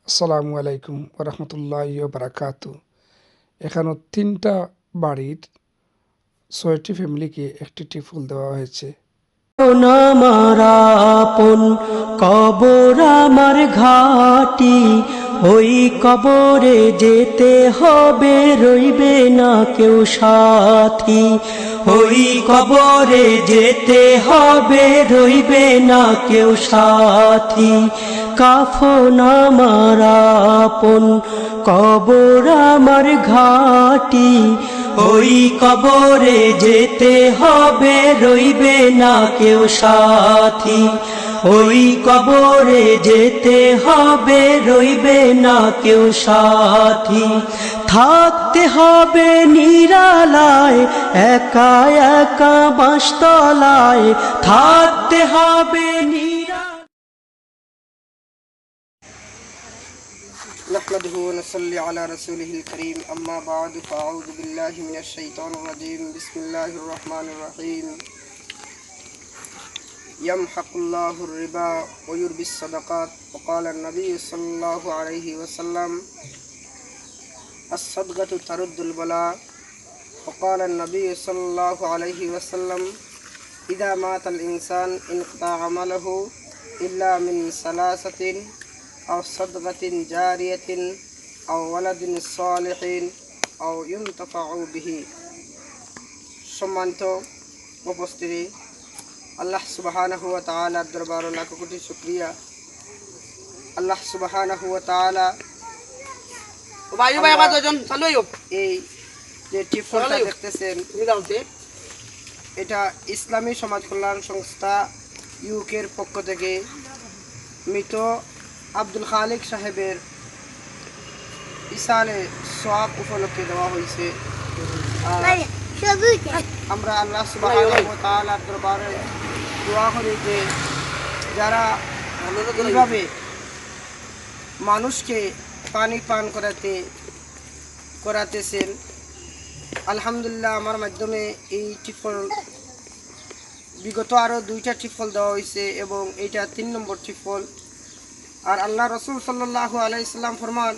আসসালামু আলাইকুম ওরহমতুল্লাহি বারাকাতু। এখানে 3টা বাড়ির 6টি ফ্যামিলিকে একটি টিফুল দেওয়া হয়েছে। আমার আপন কবর আমার ঘাটি, ওই কবরে যেতে হবে, রইবে না কেউ সাথী। ওই কবরে যেতে হবে, রইবে না কেউ সাথী। কাফন আমার আপন কবর আমার ঘাটি, ওই কবরে যেতে হবে, রইবে না কেউ সাথী। ওই কবরে যেতে হবে, রইবে না কেউ সাথী। থাকতে হবে নিরালায়, একা একা বাঁশতলায়, থাকতে হবে نحمده ونصلي على رسوله الكريم أما بعد فأعوذ بالله من الشيطان الرجيم بسم الله الرحمن الرحيم يمحق الله الربا ويربي الصدقات وقال النبي صلى الله عليه وسلم الصدقة ترد البلاء وقال النبي صلى الله عليه وسلم إذا مات الإنسان انقطع عمله إلا من ثلاثة أو صدقة جارية أو ولد صالح أو ينتفع به। সম্মানিত উপস্থিতি, আল্লাহ সুবহানাহু ওয়া তাআলার দরবারে লাখ কোটি শুকরিয়া। আল্লাহ সুবহানাহু ওয়া তাআলা এই যে টিফলটা দেখতেছেন, এটা ইসলামী সমাজ কল্যাণ সংস্থা ইউকের পক্ষ থেকে মৃত আব্দুল খালিক সাহেবের ইসালে সওয়াব উপলক্ষে দেওয়া হয়েছে। আমরা আল্লাহ সুবহানাহু ওয়া তাআলার দরবারে দোয়া করি যে যারা এইভাবে মানুষকে পানি পান করাতেছেন, আলহামদুলিল্লাহ আমার মাধ্যমে এই টিফল বিগত আরও 2টা টিফল দেওয়া হয়েছে এবং এইটা 3 নম্বর টিফল। আর আল্লাহ রসুল সাল্লাল্লাহু আলাইহি সাল্লাম ফরমান,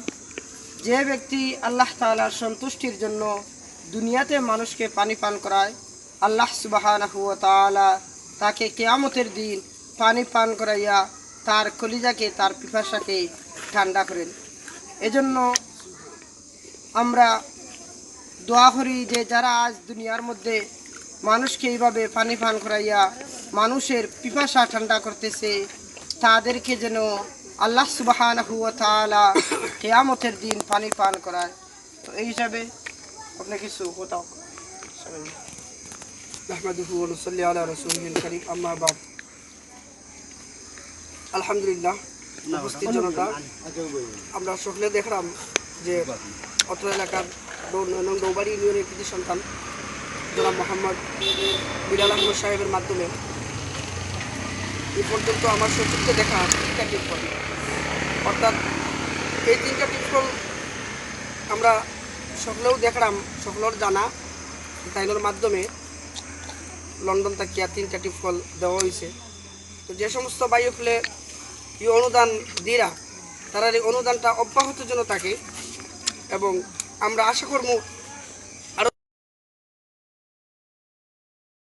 যে ব্যক্তি আল্লাহ তাআলার সন্তুষ্টির জন্য দুনিয়াতে মানুষকে পানি পান করায়, আল্লাহ সুবহানাহু ওয়া তাআলা তাকে কিয়ামতের দিন পানি পান করাইয়া তার কলিজাকে, তার পিপাসাকে ঠান্ডা করেন। এজন্য আমরা দোয়া করি যে যারা আজ দুনিয়ার মধ্যে মানুষকে এইভাবে পানি পান করাইয়া মানুষের পিপাসা ঠান্ডা করতেছে, তাদেরকে যেন আল্লাহ সুবহানাহু ওয়া তাআলা কিয়ামতের দিন পানি পান করায়। তো এই হিসাবে আপনি কিছু কোথাও নাহমাদুহু ওয়া নুসাল্লি আলা রাসূলিহিল কারীম আম্মা বাদ। আলহামদুলিল্লাহ, উপস্থিত জনতা, আমরা সকলে দেখলাম যে অত্র এলাকার নৌবাড়ি ইউনিয়নের কৃতি সন্তান জনাব মোহাম্মদ বিলাল আহমদ সাহেবের মাধ্যমে এ পর্যন্ত আমার সচক্ষে দেখা 3টা টিফল, অর্থাৎ এই 3টা টিফল আমরা সকলেও দেখলাম, সকলের জানা তাইলোর মাধ্যমে লন্ডন তাকিয়া 3টা টিফল দেওয়া হয়েছে। তো যে সমস্ত বাইফলে এই অনুদান দিরা, তারা এই অনুদানটা অব্যাহত যেন থাকে এবং আমরা আশা করব